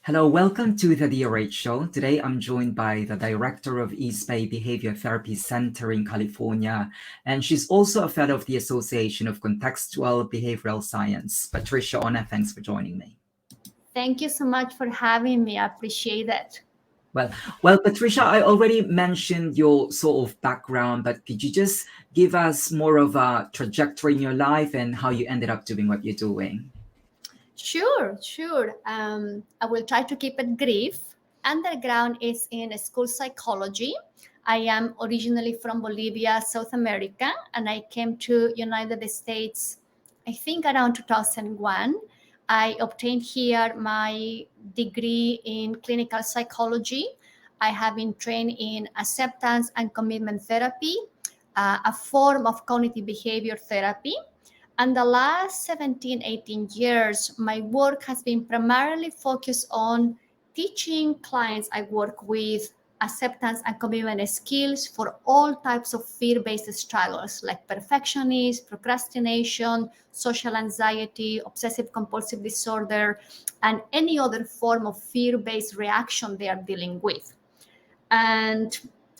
Hello, welcome to the DRH Show. Today I'm joined by the director of East Bay Behavior Therapy Center in California, and she's also a fellow of the Association of Contextual Behavioral Science. Patricia Ona, thanks for joining me. Thank you so much for having me. I appreciate it. Well, Patricia, I already mentioned your sort of background, but could you just give us more of a trajectory in your life and how you ended up doing what you're doing? Sure. I will try to keep it brief. Underground is in school psychology. I am originally from Bolivia, South America, and I came to United States, I think around 2001. I obtained here my degree in clinical psychology. I have been trained in acceptance and commitment therapy, a form of cognitive behavior therapy. And the last 17, 18 years, my work has been primarily focused on teaching clients I work with acceptance and commitment skills for all types of fear-based struggles like perfectionism, procrastination, social anxiety, obsessive-compulsive disorder, and any other form of fear-based reaction they are dealing with. And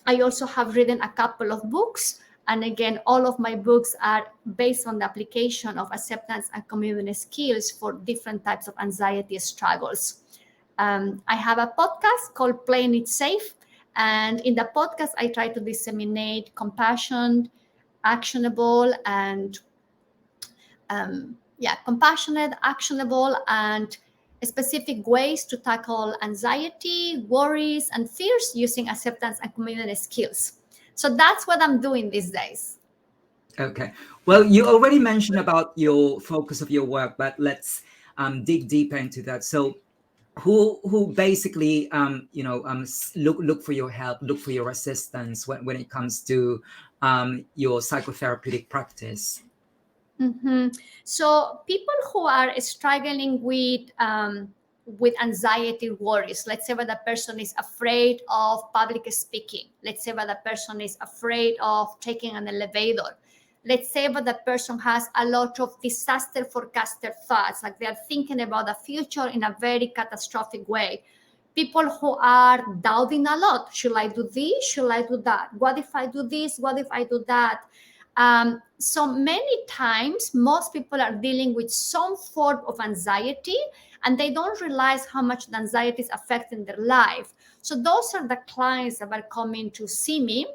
I also have written a couple of books. And again, all of my books are based on the application of acceptance and commitment skills for different types of anxiety struggles. I have a podcast called Playing It Safe. And in the podcast, I try to disseminate compassion, actionable, and compassionate, actionable, and specific ways to tackle anxiety, worries, and fears using acceptance and commitment skills. So that's what I'm doing these days. Okay. Well, you already mentioned about your focus of your work, but let's dig deeper into that. So, who basically look for your help, look for your assistance when it comes to your psychotherapeutic practice? Mm-hmm. So people who are struggling with anxiety worries, let's say that the person is afraid of public speaking, let's say that the person is afraid of taking an elevator, let's say that the person has a lot of disaster forecaster thoughts, like they are thinking about the future in a very catastrophic way. People who are doubting a lot, should I do this, should I do that, what if I do this, what if I do that? So many times, most people are dealing with some form of anxiety and they don't realize how much the anxiety is affecting their life. So those are the clients that are coming to see me.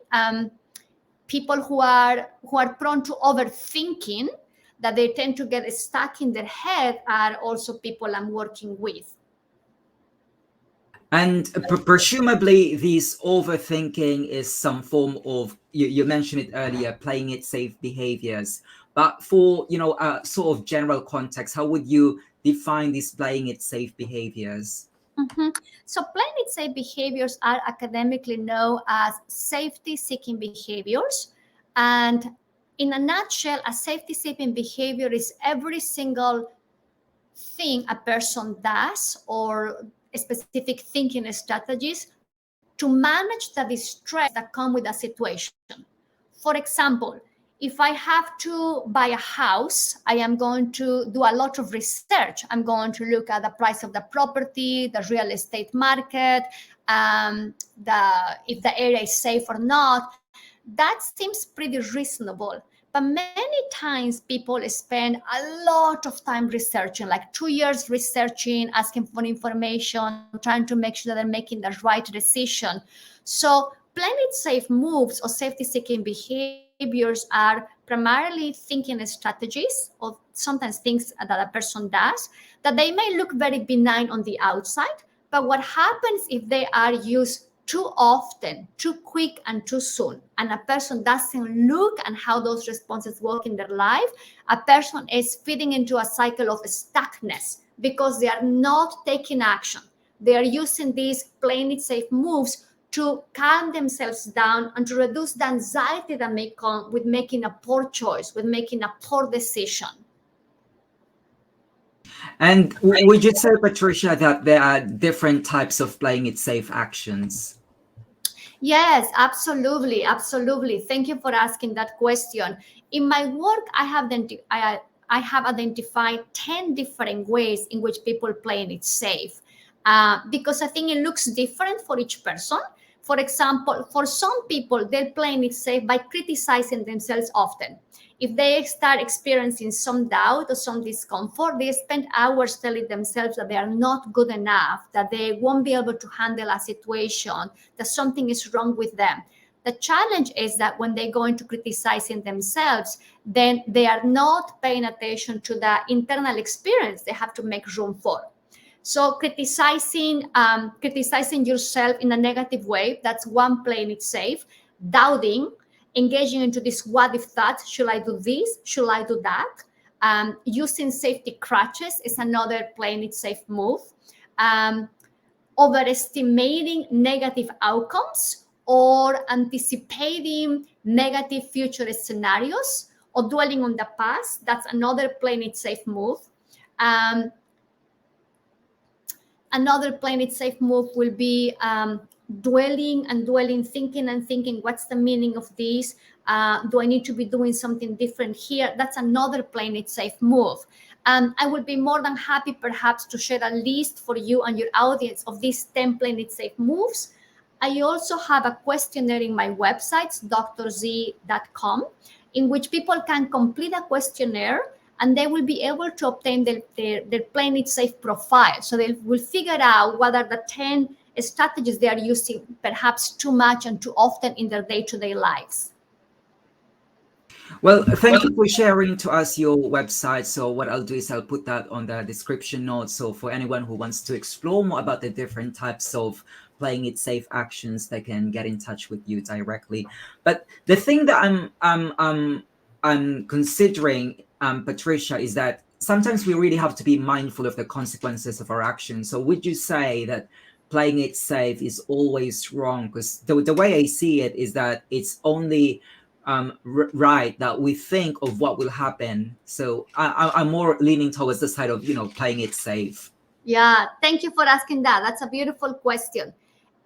People who are prone to overthinking, that they tend to get stuck in their head, are also people I'm working with. And presumably, this overthinking is some form of, you mentioned it earlier, playing it safe behaviors. But for, a sort of general context, how would you define these playing it safe behaviors? Mm-hmm. So playing it safe behaviors are academically known as safety-seeking behaviors. And in a nutshell, a safety-seeking behavior is every single thing a person does or specific thinking strategies to manage the distress that come with a situation. For example, if I have to buy a house, I am going to do a lot of research. I'm going to look at the price of the property, the real estate market, if the area is safe or not. That seems pretty reasonable. But many times people spend a lot of time researching, like 2 years researching, asking for information, trying to make sure that they're making the right decision. So playing it safe moves or safety-seeking behaviors are primarily thinking strategies or sometimes things that a person does that they may look very benign on the outside. But what happens if they are used too often, too quick, and too soon, and a person doesn't look at how those responses work in their life, a person is feeding into a cycle of stuckness because they are not taking action. They are using these playing it safe moves to calm themselves down and to reduce the anxiety that may come with making a poor choice, with making a poor decision. And would you say, Patricia, that there are different types of playing it safe actions? Yes, absolutely, absolutely. Thank you for asking that question. In my work, I have identified 10 different ways in which people play it safe. because I think it looks different for each person. For example, for some people, they're playing it safe by criticizing themselves often. If they start experiencing some doubt or some discomfort, they spend hours telling themselves that they are not good enough, that they won't be able to handle a situation, that something is wrong with them. The challenge is that when they go into criticizing themselves, then they are not paying attention to the internal experience they have to make room for. So criticizing yourself in a negative way, that's one, playing it safe. Doubting, engaging into this what if thoughts, should I do this, should I do that? Using safety crutches is another playing it safe move. um, Overestimating negative outcomes or anticipating negative future scenarios or dwelling on the past, that's another playing it safe move. um, Another playing it safe move will be dwelling, thinking and thinking, what's the meaning of this? Do I need to be doing something different here? That's another playing it safe move. I would be more than happy perhaps to share a list for you and your audience of these 10 playing it safe moves. I also have a questionnaire in my website, drzee.com, in which people can complete a questionnaire and they will be able to obtain their playing it safe profile. So they will figure out what are the 10 strategies they are using perhaps too much and too often in their day-to-day lives. Well, thank you for sharing to us your website. So what I'll do is I'll put that on the description notes. So for anyone who wants to explore more about the different types of playing it safe actions, they can get in touch with you directly. But the thing that I'm considering, Patricia, is that sometimes we really have to be mindful of the consequences of our actions. So would you say that playing it safe is always wrong? Because the way I see it is that it's only right that we think of what will happen. So I'm more leaning towards the side of playing it safe. Yeah, thank you for asking that. That's a beautiful question.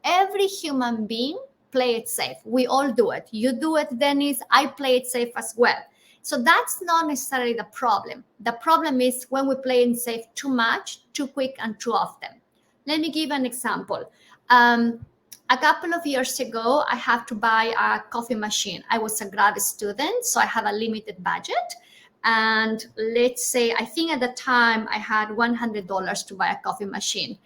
Every human being play it safe. We all do it. You do it, Dennis. I play it safe as well. So that's not necessarily the problem. The problem is when we play it safe too much, too quick, and too often. Let me give an example. A couple of years ago, I had to buy a coffee machine. I was a grad student, so I had a limited budget. And let's say, I think at the time I had $100 to buy a coffee machine.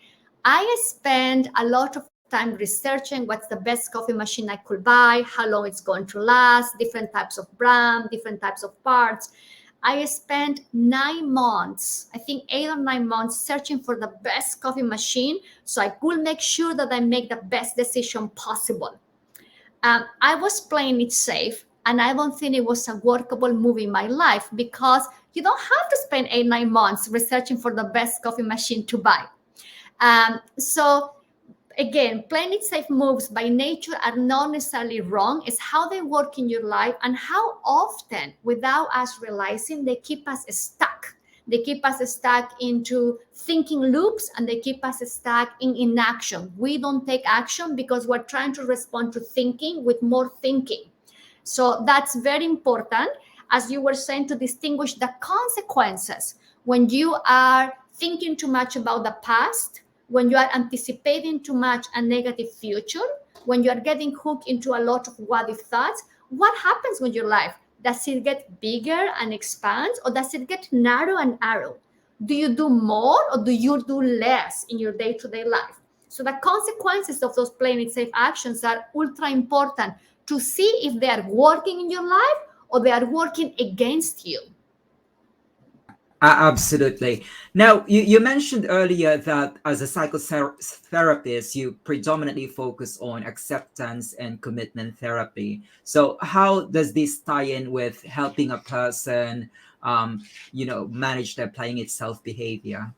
I spent a lot of time researching what's the best coffee machine I could buy, how long it's going to last, different types of brand, different types of parts. I spent 9 months, I think 8 or 9 months, searching for the best coffee machine so I could make sure that I make the best decision possible. I was playing it safe, and I don't think it was a workable move in my life because you don't have to spend 8 or 9 months researching for the best coffee machine to buy. So again, playing it safe moves by nature are not necessarily wrong. It's how they work in your life and how often, without us realizing, they keep us stuck. They keep us stuck into thinking loops, and they keep us stuck in inaction. We don't take action because we're trying to respond to thinking with more thinking. So that's very important, as you were saying, to distinguish the consequences when you are thinking too much about the past, when you are anticipating too much a negative future, when you are getting hooked into a lot of what if thoughts. What happens with your life? Does it get bigger and expands, or does it get narrow and narrow? Do you do more or do you do less in your day-to-day life? So the consequences of those playing it safe actions are ultra important to see if they are working in your life or they are working against you. Absolutely. Now, you mentioned earlier that as a psychotherapist, you predominantly focus on acceptance and commitment therapy. So, how does this tie in with helping a person, manage their playing itself behavior?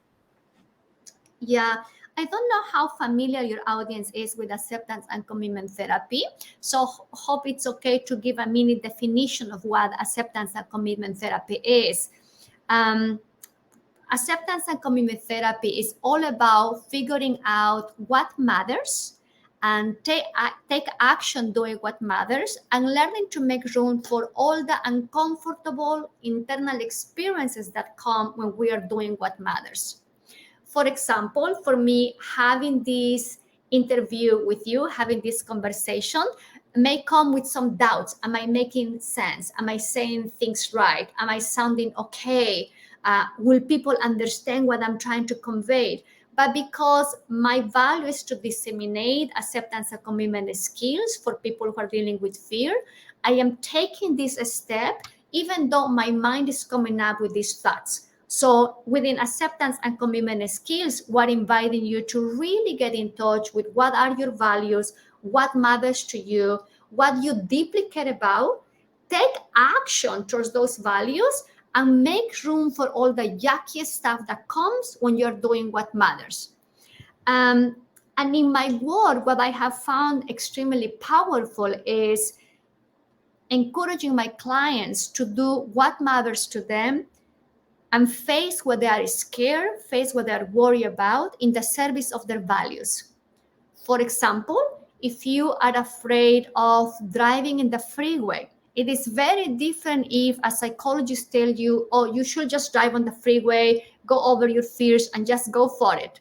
Yeah, I don't know how familiar your audience is with acceptance and commitment therapy. So, hope it's okay to give a mini definition of what acceptance and commitment therapy is. Um, Acceptance and commitment therapy is all about figuring out what matters and take action doing what matters, and learning to make room for all the uncomfortable internal experiences that come when we are doing what matters. For example, for me, having this interview with you, having this conversation, may come with some doubts. Am I making sense? Am I saying things right? Am I sounding okay? Will people understand what I'm trying to convey? But because my value is to disseminate acceptance and commitment skills for people who are dealing with fear, I am taking this step even though my mind is coming up with these thoughts. So within acceptance and commitment skills, we're inviting you to really get in touch with what are your values, what matters to you, what you deeply care about. Take action towards those values and make room for all the yucky stuff that comes when you're doing what matters. Um, and in my work, what I have found extremely powerful is encouraging my clients to do what matters to them and face what they are scared, face what they are worried about in the service of their values. For example, if you are afraid of driving in the freeway, it is very different if a psychologist tells you, oh, you should just drive on the freeway, go over your fears and just go for it.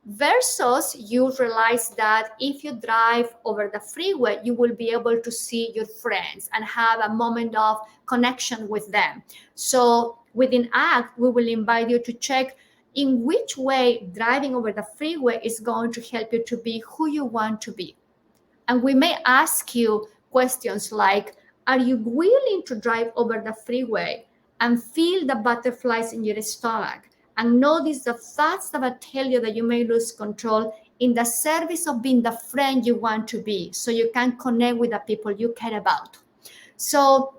Versus you realize that if you drive over the freeway, you will be able to see your friends and have a moment of connection with them. So within ACT, we will invite you to check in which way driving over the freeway is going to help you to be who you want to be. And we may ask you questions like, are you willing to drive over the freeway and feel the butterflies in your stomach and notice the thoughts that will tell you that you may lose control in the service of being the friend you want to be so you can connect with the people you care about? So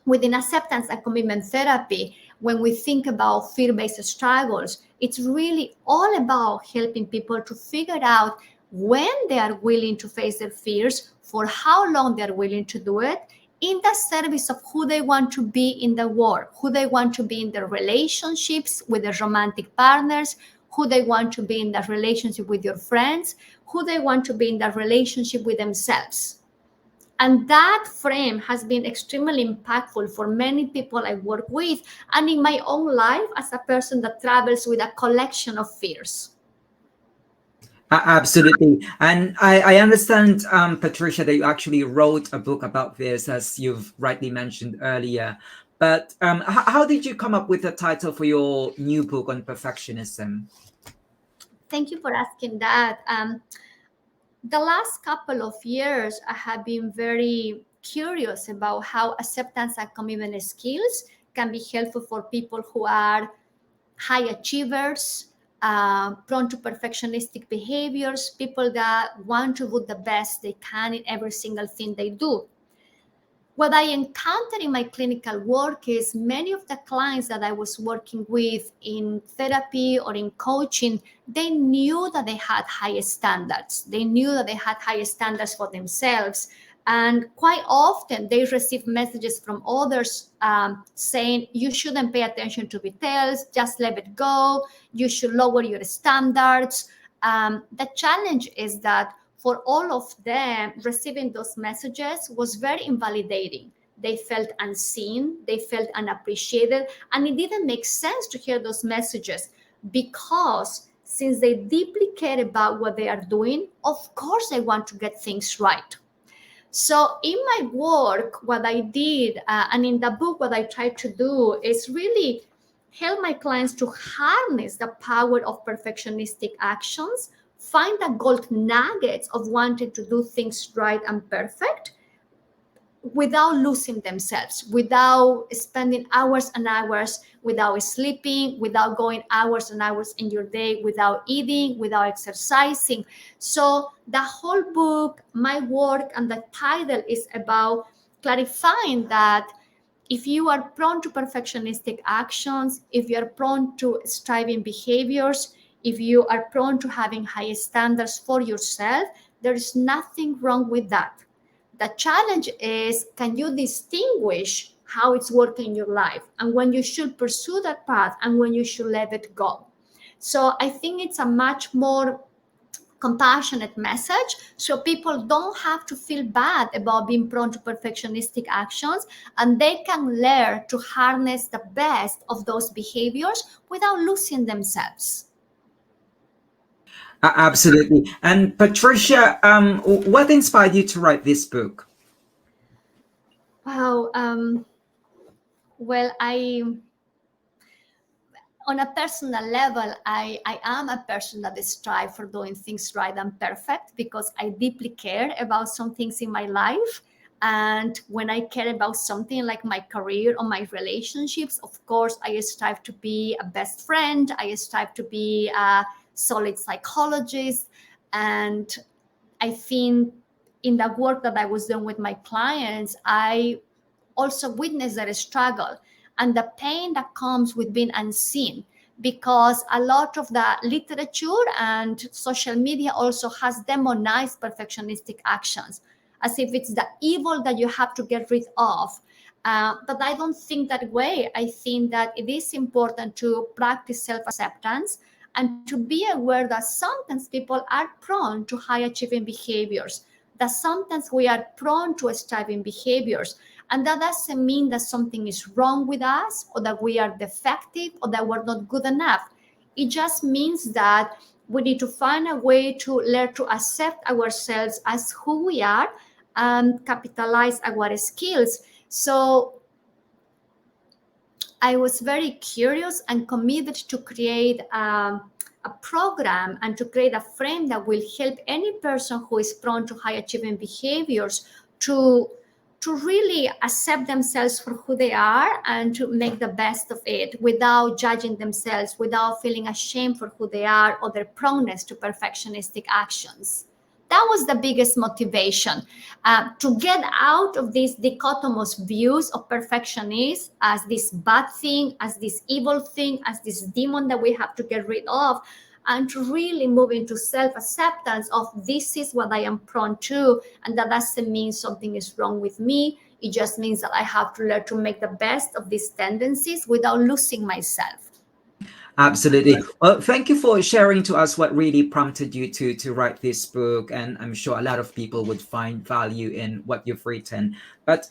within acceptance and commitment therapy, when we think about fear-based struggles, it's really all about helping people to figure out when they are willing to face their fears, for how long they're willing to do it, in the service of who they want to be in the world, who they want to be in their relationships with their romantic partners, who they want to be in the relationship with your friends, who they want to be in the relationship with themselves. And that frame has been extremely impactful for many people I work with and in my own life as a person that travels with a collection of fears. Absolutely. And I understand, Patricia, that you actually wrote a book about this, as you've rightly mentioned earlier. But how did you come up with the title for your new book on perfectionism? Thank you for asking that. The last couple of years, I have been very curious about how acceptance and commitment skills can be helpful for people who are high achievers, prone to perfectionistic behaviors, people that want to do the best they can in every single thing they do. What I encountered in my clinical work is many of the clients that I was working with in therapy or in coaching, they knew that they had higher standards. They knew that they had higher standards for themselves. And quite often they receive messages from others saying, you shouldn't pay attention to details, just let it go. You should lower your standards. The challenge is that for all of them, receiving those messages was very invalidating. They felt unseen, they felt unappreciated, and it didn't make sense to hear those messages because since they deeply care about what they are doing, of course they want to get things right. So in my work, what I did, and in the book, what I tried to do is really help my clients to harness the power of perfectionistic actions, find the gold nuggets of wanting to do things right and perfect, without losing themselves, without spending hours and hours without sleeping, without going hours and hours in your day without eating, without exercising. So the whole book, my work, and the title is about clarifying that if you are prone to perfectionistic actions, if you are prone to striving behaviors, if you are prone to having high standards for yourself, there is nothing wrong with that. The challenge is, can you distinguish how it's working in your life and when you should pursue that path and when you should let it go? So I think it's a much more compassionate message so people don't have to feel bad about being prone to perfectionistic actions and they can learn to harness the best of those behaviors without losing themselves. Absolutely. And Patricia, what inspired you to write this book? Wow. Well, on a personal level, I am a person that strives for doing things right and perfect because I deeply care about some things in my life. And when I care about something like my career or my relationships, of course, I strive to be a best friend. I strive to be a solid psychologist. And I think in the work that I was doing with my clients, I also witness their struggle and the pain that comes with being unseen, because a lot of the literature and social media also has demonized perfectionistic actions as if it's the evil that you have to get rid of. But I don't think that way. I think that it is important to practice self-acceptance and to be aware that sometimes people are prone to high achieving behaviors, that sometimes we are prone to striving behaviors. And that doesn't mean that something is wrong with us or that we are defective or that we're not good enough. It just means that we need to find a way to learn to accept ourselves as who we are and capitalize our skills. So I was very curious and committed to create a program and to create a frame that will help any person who is prone to high achieving behaviors to really accept themselves for who they are and to make the best of it without judging themselves, without feeling ashamed for who they are or their proneness to perfectionistic actions. That was the biggest motivation, to get out of these dichotomous views of perfectionists as this bad thing, as this evil thing, as this demon that we have to get rid of, and to really move into self-acceptance of this is what I am prone to, and that doesn't mean something is wrong with me. It just means that I have to learn to make the best of these tendencies without losing myself. Absolutely. Well, thank you for sharing to us what really prompted you to write this book, and I'm sure a lot of people would find value in what you've written. But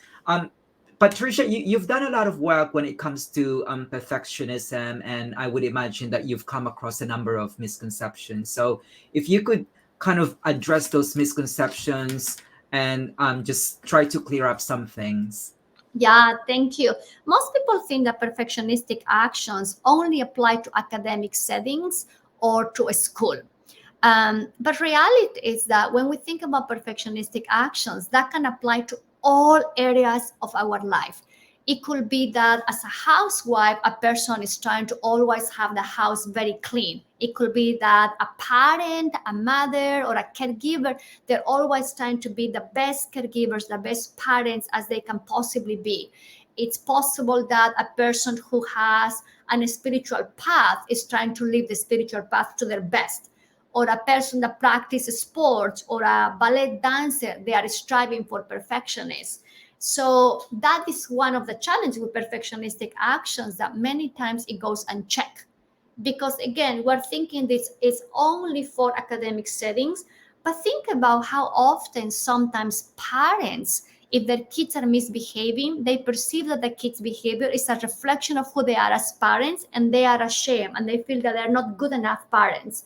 Patricia, you've done a lot of work when it comes to perfectionism, and I would imagine that you've come across a number of misconceptions. So if you could kind of address those misconceptions and just try to clear up some things. Yeah, thank you. Most people think that perfectionistic actions only apply to academic settings or to a school. But reality is that when we think about perfectionistic actions, that can apply to all areas of our life. It could be that as a housewife, a person is trying to always have the house very clean. It could be that a parent, a mother, or a caregiver, they're always trying to be the best caregivers, the best parents as they can possibly be. It's possible that a person who has an spiritual path is trying to live the spiritual path to their best, or a person that practices sports or a ballet dancer, they are striving for perfectionism. So that is one of the challenges with perfectionistic actions, that many times it goes unchecked. Because again, we're thinking this is only for academic settings, but think about how often sometimes parents, if their kids are misbehaving, they perceive that the kids' behavior is a reflection of who they are as parents, and they are ashamed and they feel that they're not good enough parents.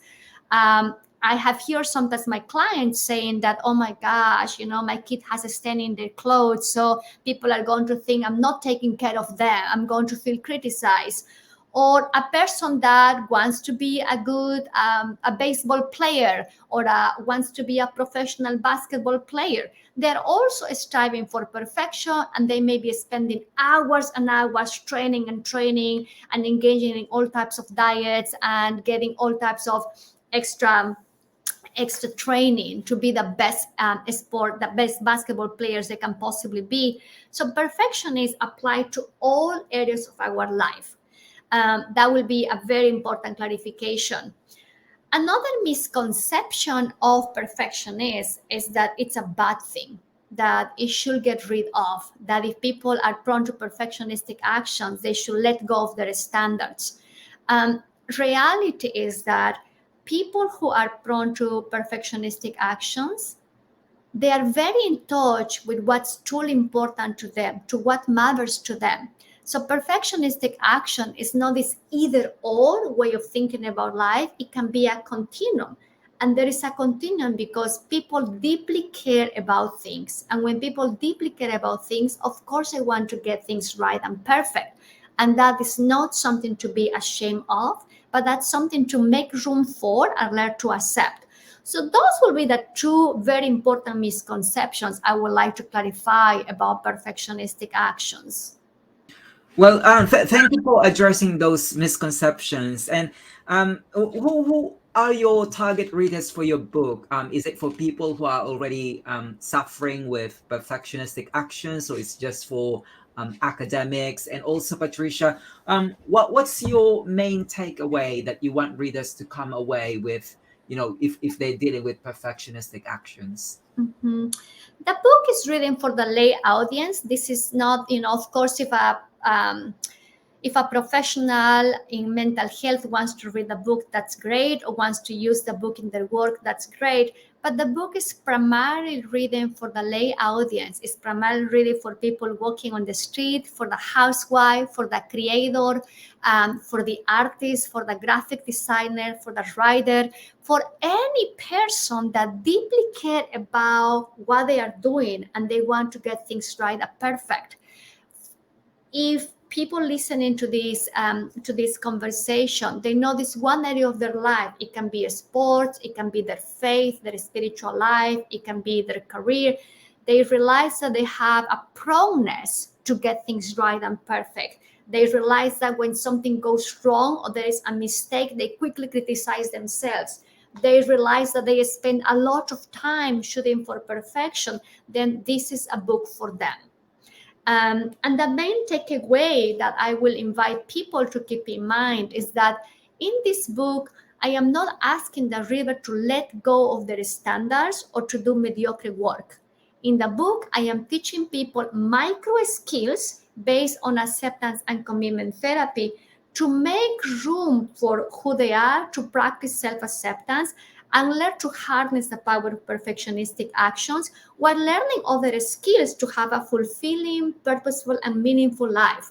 I have heard sometimes my clients saying that, oh my gosh, my kid has a stain in their clothes, so people are going to think I'm not taking care of them. I'm going to feel criticized. Or a person that wants to be a good a baseball player, or wants to be a professional basketball player, they're also striving for perfection, and they may be spending hours and hours training and training and engaging in all types of diets and getting all types of extra training to be the best sport, the best basketball players they can possibly be. So perfection is applied to all areas of our life. That will be a very important clarification. Another misconception of perfection is that it's a bad thing, that it should get rid of, that if people are prone to perfectionistic actions, they should let go of their standards. Um, Reality is that people who are prone to perfectionistic actions, they are very in touch with what's truly important to them, to what matters to them. So perfectionistic action is not this either or way of thinking about life. It can be a continuum. And there is a continuum because people deeply care about things. And when people deeply care about things, of course, they want to get things right and perfect. And that is not something to be ashamed of, but that's something to make room for and learn to accept. So those will be the two very important misconceptions I would like to clarify about perfectionistic actions. Well, thank you for addressing those misconceptions. And who are your target readers for your book? Is it for people who are already suffering with perfectionistic actions, or it's just for academics? And also, Patricia, what's your main takeaway that you want readers to come away with? You know, if they're dealing with perfectionistic actions. Mhm. The book is written for the lay audience. This is not, of course, if a professional in mental health wants to read the book, that's great, or wants to use the book in their work, that's great. But the book is primarily written for the lay audience. It's primarily written for people walking on the street, for the housewife, for the creator, for the artist, for the graphic designer, for the writer, for any person that deeply care about what they are doing and they want to get things right and perfect. If people listening to this conversation, they know this one area of their life, it can be a sport, it can be their faith, their spiritual life, it can be their career, they realize that they have a proneness to get things right and perfect. They realize that when something goes wrong or there is a mistake, they quickly criticize themselves. They realize that they spend a lot of time shooting for perfection, then this is a book for them. And the main takeaway that I will invite people to keep in mind is that in this book, I am not asking the reader to let go of their standards or to do mediocre work. In the book, I am teaching people micro skills based on acceptance and commitment therapy to make room for who they are, to practice self acceptance, and learn to harness the power of perfectionistic actions while learning other skills to have a fulfilling, purposeful, and meaningful life.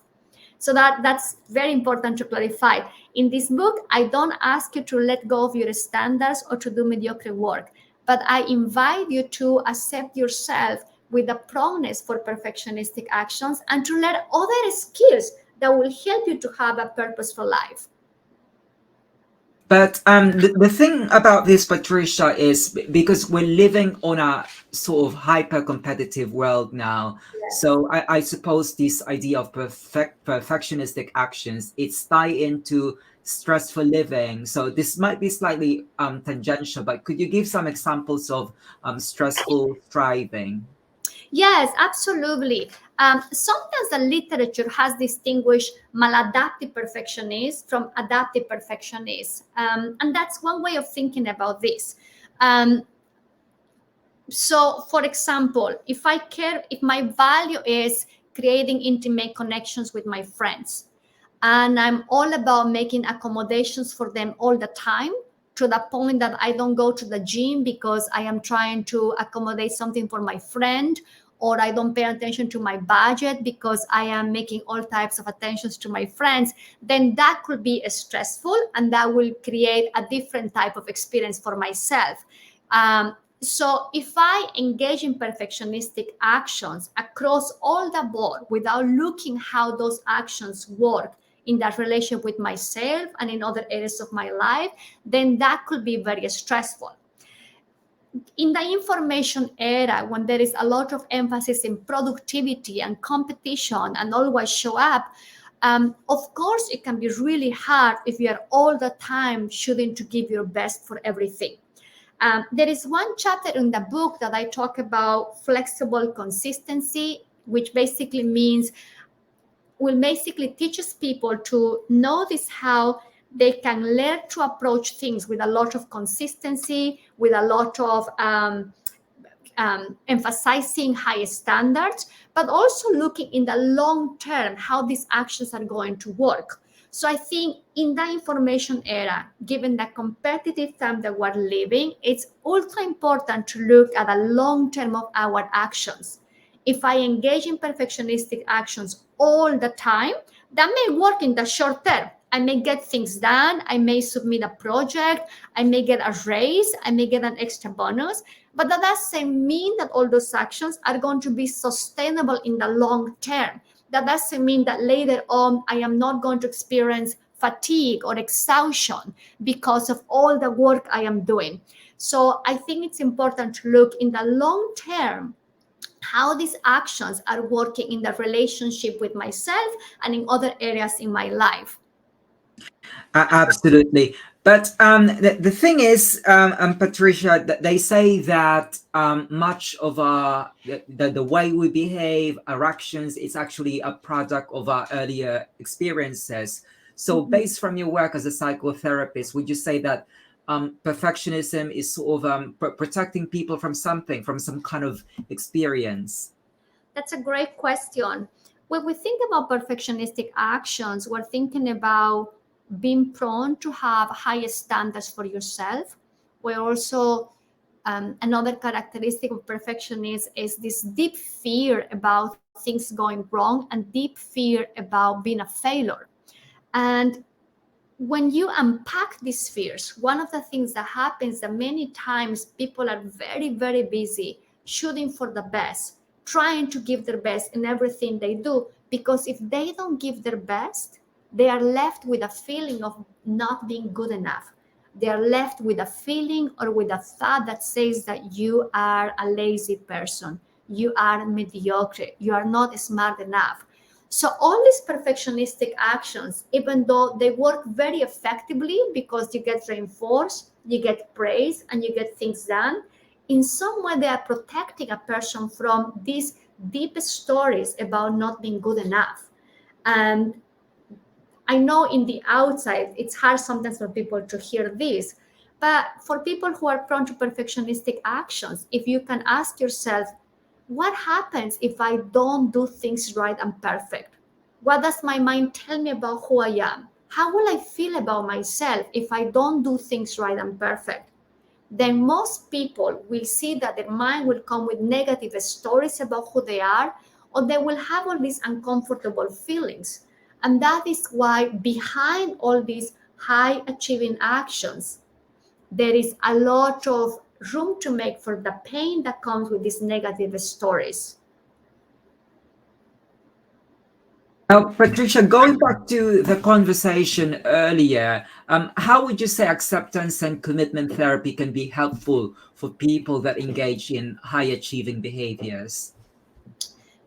So that's very important to clarify. In this book, I don't ask you to let go of your standards or to do mediocre work, but I invite you to accept yourself with a proneness for perfectionistic actions and to learn other skills that will help you to have a purposeful life. But the thing about this, Patricia, is because we're living on a sort of hyper competitive world now. So I suppose this idea of perfectionistic actions, it's tied into stressful living. So this might be slightly tangential, but could you give some examples of stressful thriving? Yes, absolutely. Sometimes the literature has distinguished maladaptive perfectionists from adaptive perfectionists. And that's one way of thinking about this. Um, so, for example, if my value is creating intimate connections with my friends, and I'm all about making accommodations for them all the time, to the point that I don't go to the gym because I am trying to accommodate something for my friend, or I don't pay attention to my budget because I am making all types of attentions to my friends, then that could be stressful and that will create a different type of experience for myself. So if I engage in perfectionistic actions across all the board without looking how those actions work in that relationship with myself and in other areas of my life, then that could be very stressful. In the information era, when there is a lot of emphasis in productivity and competition and always show up, of course, it can be really hard if you are all the time shooting to give your best for everything. There is one chapter in the book that I talk about flexible consistency, which basically means will basically teaches people to notice how they can learn to approach things with a lot of consistency, with a lot of emphasizing high standards, but also looking in the long term how these actions are going to work. So I think in the information era, given the competitive time that we're living, it's ultra important to look at the long term of our actions. If I engage in perfectionistic actions all the time, that may work in the short term. I may get things done. I may submit a project. I may get a raise. I may get an extra bonus. But that doesn't mean that all those actions are going to be sustainable in the long term. That doesn't mean that later on I am not going to experience fatigue or exhaustion because of all the work I am doing. So I think it's important to look in the long term how these actions are working in the relationship with myself and in other areas in my life. Absolutely. But the thing is, Patricia, that they say that much of the way we behave, our actions, is actually a product of our earlier experiences. So, Mhm. based from your work as a psychotherapist, would you say that perfectionism is sort of protecting people from something, from some kind of experience? That's a great question. When we think about perfectionistic actions, we're thinking about being prone to have higher standards for yourself. We're also another characteristic of perfectionism is this deep fear about things going wrong and deep fear about being a failure. And when you unpack these fears, one of the things that happens that many times people are very, very busy shooting for the best, trying to give their best in everything they do, because if they don't give their best, they are left with a feeling of not being good enough. They are left with a feeling or with a thought that says that you are a lazy person, you are mediocre, you are not smart enough. So all these perfectionistic actions, even though they work very effectively because you get reinforced, you get praise, and you get things done, in some way they are protecting a person from these deep stories about not being good enough. And I know in the outside, it's hard sometimes for people to hear this, but for people who are prone to perfectionistic actions, if you can ask yourself, what happens if I don't do things right and perfect? What does my mind tell me about who I am? How will I feel about myself if I don't do things right and perfect? Then most people will see that their mind will come with negative stories about who they are, or they will have all these uncomfortable feelings. And that is why behind all these high achieving actions, there is a lot of room to make for the pain that comes with these negative stories. Now, Patricia, going back to the conversation earlier, how would you say acceptance and commitment therapy can be helpful for people that engage in high achieving behaviors?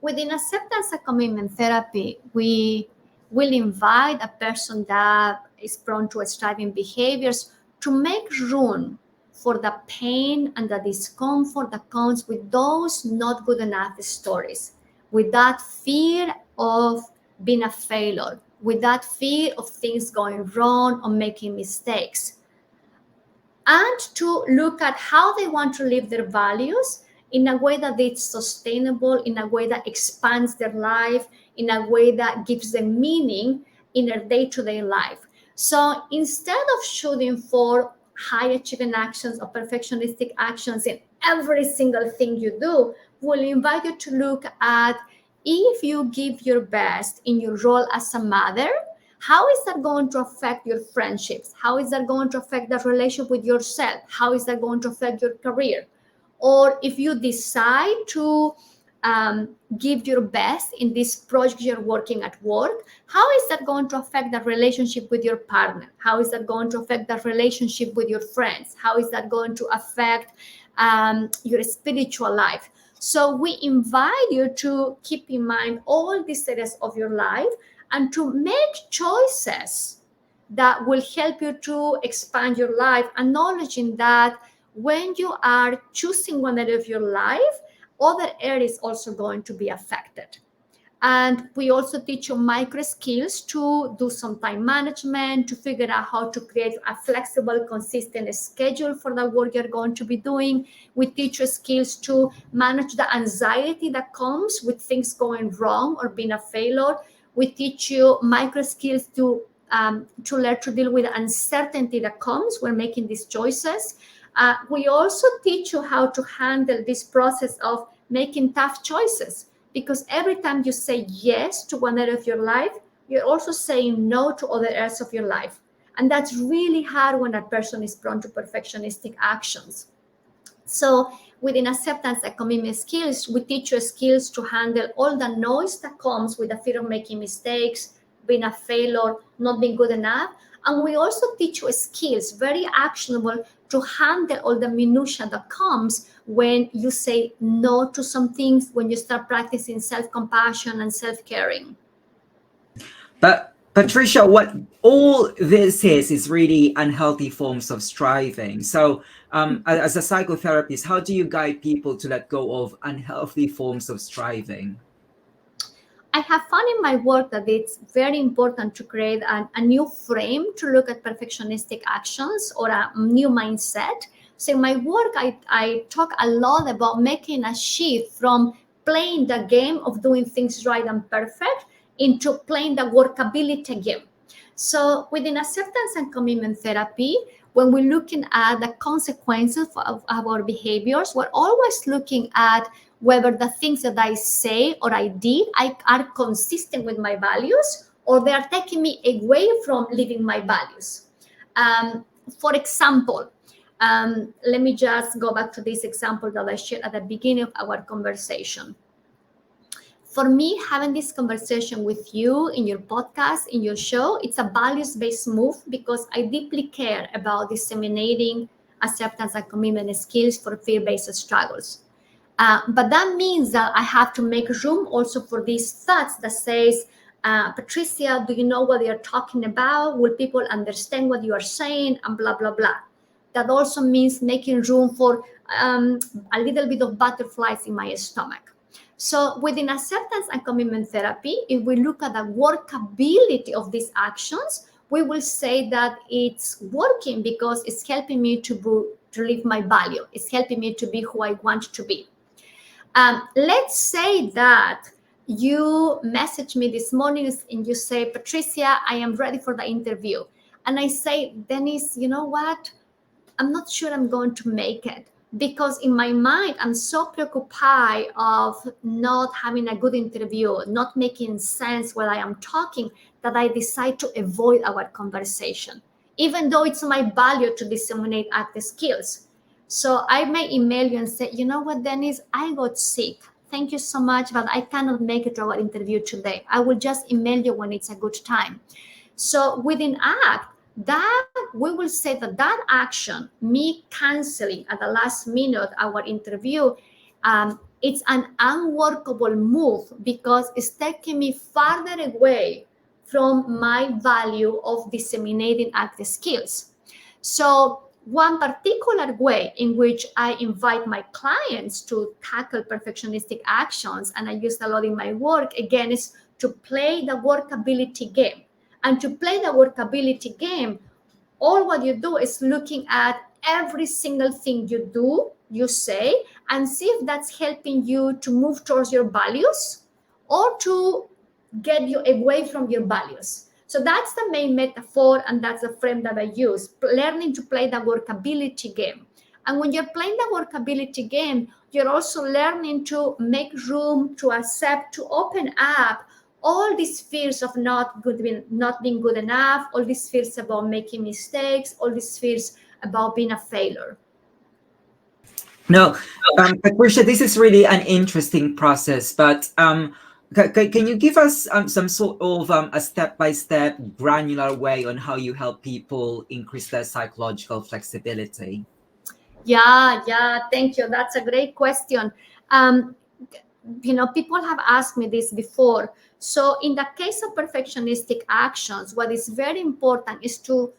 Within acceptance and commitment therapy, we will invite a person that is prone to striving behaviors to make room for the pain and the discomfort that comes with those not good enough stories, with that fear of being a failure, with that fear of things going wrong or making mistakes, and to look at how they want to live their values in a way that it's sustainable, in a way that expands their life, in a way that gives them meaning in their day-to-day life. So instead of shooting for high achieving actions or perfectionistic actions in every single thing you do, we'll invite you to look at, if you give your best in your role as a mother, how is that going to affect your friendships? How is that going to affect the relationship with yourself? How is that going to affect your career? Or if you decide to give your best in this project you're working at work, how is that going to affect the relationship with your partner? How is that going to affect the relationship with your friends? How is that going to affect your spiritual life? So we invite you to keep in mind all these areas of your life and to make choices that will help you to expand your life, acknowledging that when you are choosing one area of your life, other areas also going to be affected. And we also teach you micro skills to do some time management, to figure out how to create a flexible, consistent schedule for the work you're going to be doing. We teach you skills to manage the anxiety that comes with things going wrong or being a failure. We teach you micro skills to learn to deal with the uncertainty that comes when making these choices. We also teach you how to handle this process of making tough choices, because every time you say yes to one area of your life, You're also saying no to other areas of your life. And that's really hard when a person is prone to perfectionistic actions. So within acceptance and commitment skills, we teach you skills to handle all the noise that comes with the fear of making mistakes, being a failure, not being good enough. And we also teach you skills, very actionable, to handle all the minutia that comes when you say no to some things, when you start practicing self-compassion and self-caring. But Patricia, what all this is really unhealthy forms of striving. So, as a psychotherapist, how do you guide people to let go of unhealthy forms of striving? I have found in my work that it's very important to create a new frame to look at perfectionistic actions or a new mindset. So in my work, I talk a lot about making a shift from playing the game of doing things right and perfect into playing the workability game. So within acceptance and commitment therapy, when we're looking at the consequences of our behaviors, we're always looking at whether the things that I say or I did are consistent with my values, or they are taking me away from living my values. For example, let me just go back to this example that I shared at the beginning of our conversation. For me, having this conversation with you in your podcast, in your show, it's a values-based move because I deeply care about disseminating acceptance and commitment skills for fear-based struggles. But that means that I have to make room also for these thoughts that says, Patricia, do you know what you're talking about? Will people understand what you are saying? And blah, blah, blah. That also means making room for a little bit of butterflies in my stomach. So within acceptance and commitment therapy, if we look at the workability of these actions, we will say that it's working because it's helping me to live my value. It's helping me to be who I want to be. Let's say that you message me this morning and you say, Patricia, I am ready for the interview. And I say, Dennis, you know what? I'm not sure I'm going to make it because in my mind, I'm so preoccupied of not having a good interview, not making sense while I am talking that I decide to avoid our conversation, even though it's my value to disseminate active skills. So I may email you and say, you know what, Dennis, I got sick. Thank you so much, but I cannot make it to our interview today. I will just email you when it's a good time. So within ACT, that we will say that that action, me canceling at the last minute our interview, it's an unworkable move because it's taking me farther away from my value of disseminating active skills. So one particular way in which I invite my clients to tackle perfectionistic actions, and I use a lot in my work, again, is to play the workability game. And to play the workability game, all what you do is looking at every single thing you do, you say, and see if that's helping you to move towards your values or to get you away from your values. So that's the main metaphor, and that's the frame that I use, learning to play the workability game. And when you're playing the workability game, you're also learning to make room, to accept, to open up all these fears of not being good enough, all these fears about making mistakes, all these fears about being a failure. No, Patricia, this is really an interesting process, but can you give us some sort of a step-by-step granular way on how you help people increase their psychological flexibility? Yeah, thank you. That's a great question. Um, People have asked me this before. So in the case of perfectionistic actions, what is very important is to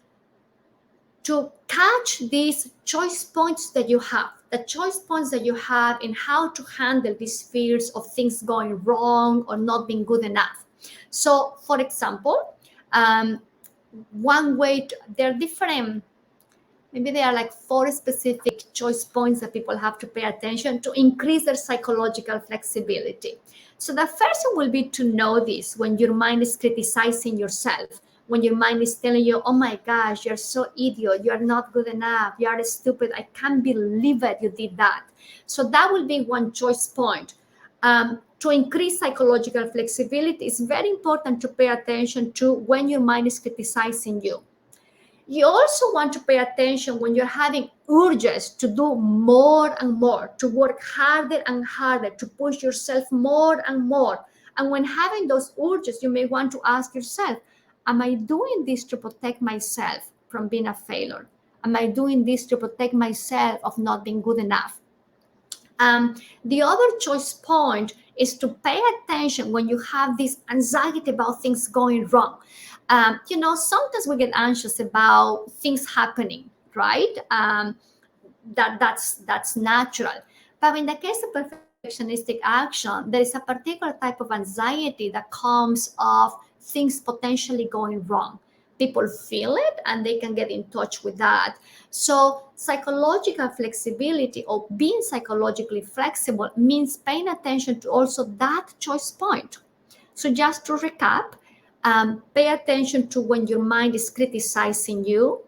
catch these choice points that you have, the choice points that you have in how to handle these fears of things going wrong or not being good enough. So, for example, one way there are different, maybe there are like 4 specific choice points that people have to pay attention to increase their psychological flexibility. So the first one will be to know this when your mind is criticizing yourself, when your mind is telling you, oh my gosh, you're so idiot, you're not good enough, you are stupid, I can't believe it, you did that. So that will be one choice point. to increase psychological flexibility, it's very important to pay attention to when your mind is criticizing you. You also want to pay attention when you're having urges to do more and more, to work harder and harder, to push yourself more and more. And when having those urges, you may want to ask yourself, am I doing this to protect myself from being a failure? Am I doing this to protect myself of not being good enough? The other choice point is to pay attention when you have this anxiety about things going wrong. Sometimes we get anxious about things happening, right? That's natural. But in the case of perfectionistic action, there is a particular type of anxiety that comes of things potentially going wrong. People feel it and they can get in touch with that. So psychological flexibility or being psychologically flexible means paying attention to also that choice point. So just to recap, pay attention to when your mind is criticizing you.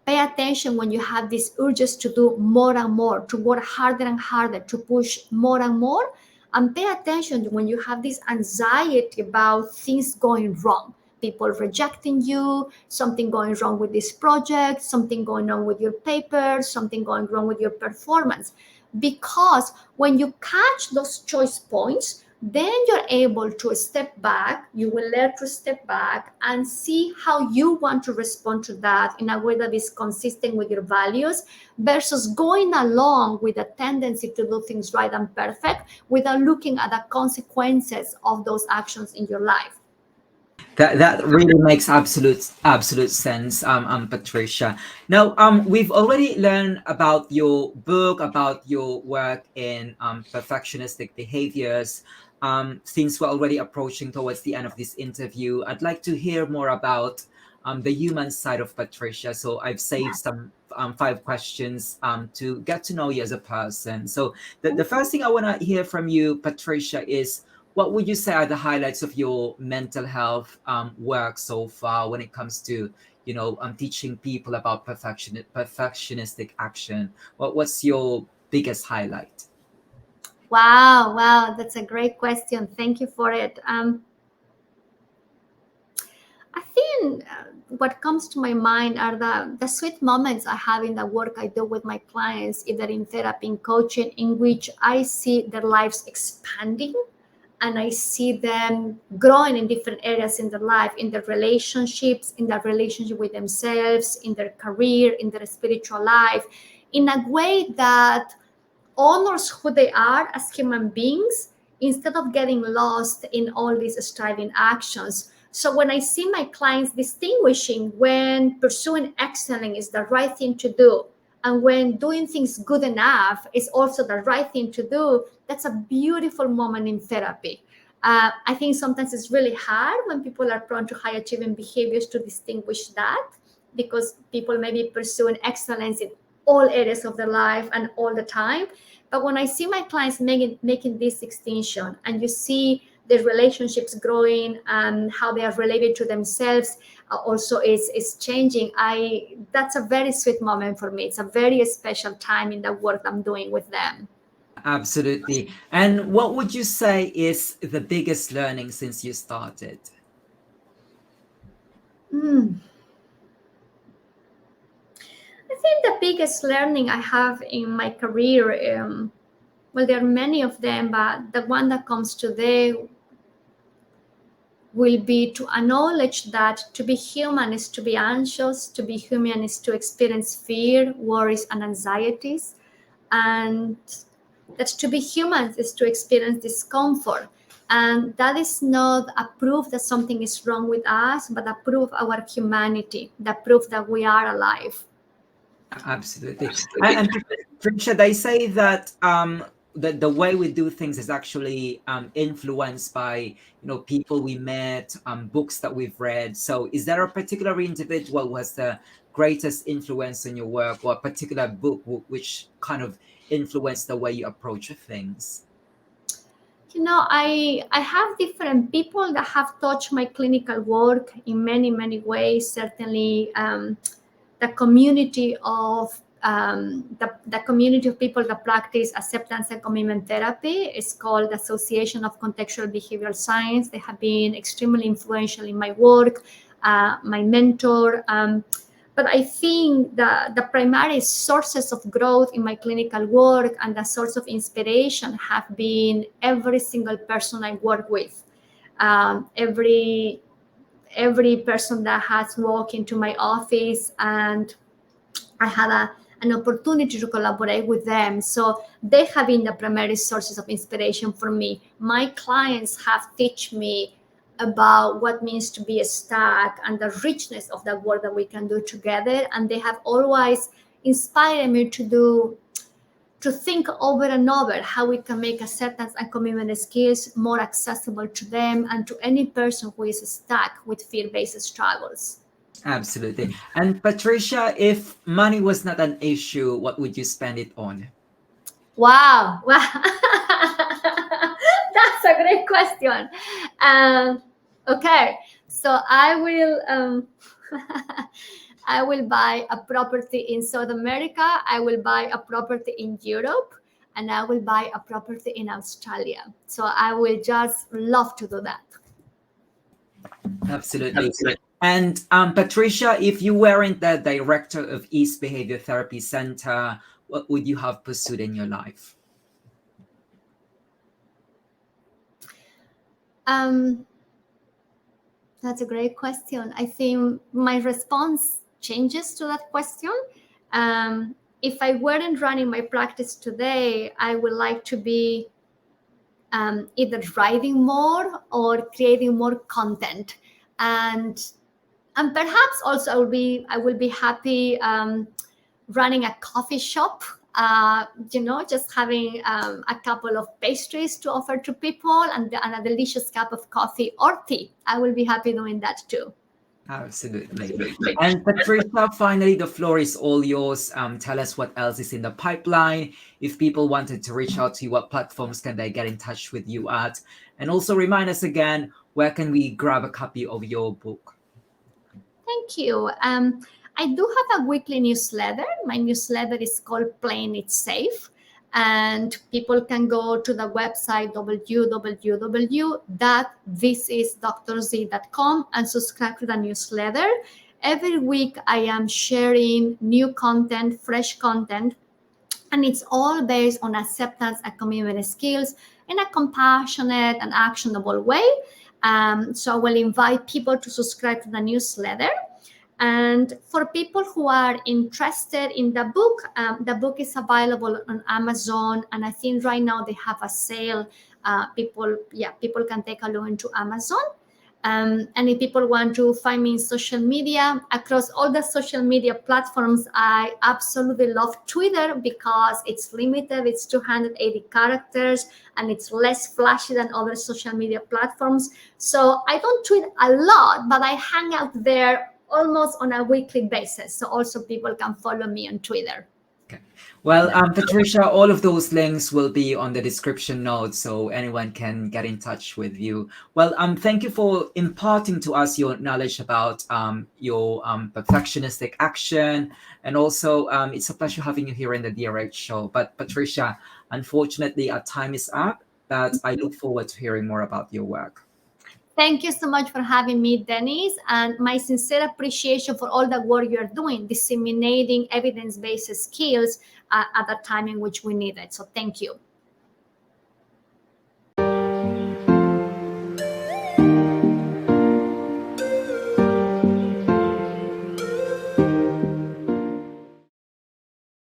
Pay attention when you have these urges to do more and more, to work harder and harder, to push more and more. And pay attention when you have this anxiety about things going wrong, people rejecting you, something going wrong with this project, something going on with your paper, something going wrong with your performance. Because when you catch those choice points, then you're able to step back. You will learn to step back and see how you want to respond to that in a way that is consistent with your values versus going along with a tendency to do things right and perfect without looking at the consequences of those actions in your life. That really makes absolute sense, Patricia. Now, we've already learned about your book, about your work in perfectionistic behaviors. Since we're already approaching towards the end of this interview, I'd like to hear more about the human side of Patricia. So I've saved some 5 questions to get to know you as a person. So the first thing I want to hear from you, Patricia, is what would you say are the highlights of your mental health work so far when it comes to teaching people about perfectionistic action? What's your biggest highlight? Wow, that's a great question. Thank you for it. I think what comes to my mind are the sweet moments I have in the work I do with my clients, either in therapy and coaching, in which I see their lives expanding and I see them growing in different areas in their life, in their relationships, in their relationship with themselves, in their career, in their spiritual life, in a way that honors who they are as human beings instead of getting lost in all these striving actions. So when I see my clients distinguishing when pursuing excellence is the right thing to do and when doing things good enough is also the right thing to do, that's a beautiful moment in therapy. I think sometimes it's really hard when people are prone to high achieving behaviors to distinguish that because people may be pursuing excellence in all areas of their life and all the time. But when I see my clients making this distinction and you see their relationships growing and how they are related to themselves also is changing, that's a very sweet moment for me. It's a very special time in the work I'm doing with them. Absolutely. And what would you say is the biggest learning since you started? Hmm. I think the biggest learning I have in my career, well, there are many of them, but the one that comes today will be to acknowledge that to be human is to be anxious, to be human is to experience fear, worries, and anxieties, and that to be human is to experience discomfort. And that is not a proof that something is wrong with us, but a proof of our humanity, the proof that we are alive. Absolutely. And Patricia, they say that the way we do things is actually influenced by people we met, books that we've read. So is there a particular individual who has the greatest influence on your work, or a particular book which kind of influenced the way you approach things? I have different people that have touched my clinical work in many ways. Certainly, the community of the community of people that practice acceptance and commitment therapy is called the Association of Contextual Behavioral Science. They have been extremely influential in my work, my mentor. But I think the primary sources of growth in my clinical work and the source of inspiration have been every single person I work with. Every person that has walked into my office and I had an opportunity to collaborate with them. So they have been the primary sources of inspiration for me. My clients have taught me about what means to be a stack and the richness of the work that we can do together. And they have always inspired me to think over and over how we can make acceptance and commitment skills more accessible to them and to any person who is stuck with fear-based struggles. Absolutely. And Patricia, if money was not an issue, what would you spend it on? Wow. That's a great question. Okay, so I will I will buy a property in South America, I will buy a property in Europe, and I will buy a property in Australia. So I will just love to do that. Absolutely. And Patricia, if you weren't the director of East Behavior Therapy Center, what would you have pursued in your life? That's a great question. I think my response changes to that question. If I weren't running my practice today, I would like to be either writing more or creating more content, and perhaps also I will be happy running a coffee shop. Just having a couple of pastries to offer to people and a delicious cup of coffee or tea. I will be happy doing that too. Absolutely. And Patricia, finally, the floor is all yours. Tell us what else is in the pipeline. If people wanted to reach out to you, what platforms can they get in touch with you at? And also remind us again, where can we grab a copy of your book? Thank you. I do have a weekly newsletter. My newsletter is called Playing It Safe. And people can go to the website www.thisisdrz.com and subscribe to the newsletter. Every week, I am sharing new content, fresh content, and it's all based on acceptance and commitment skills in a compassionate and actionable way. So I will invite people to subscribe to the newsletter. And for people who are interested in the book is available on Amazon, and I think right now they have a sale. People can take a look into Amazon. And if people want to find me in social media, across all the social media platforms, I absolutely love Twitter because it's limited. It's 280 characters and it's less flashy than other social media platforms. So I don't tweet a lot, but I hang out there almost on a weekly basis. So also people can follow me on Twitter. Okay. Well, Patricia, all of those links will be on the description notes, so anyone can get in touch with you. Well, thank you for imparting to us your knowledge about your perfectionistic action, and also it's a pleasure having you here in the DRH show. But Patricia, unfortunately, our time is up, but I look forward to hearing more about your work. Thank you so much for having me, Dennis, and my sincere appreciation for all the work you're doing, disseminating evidence-based skills at the time in which we need it. So thank you.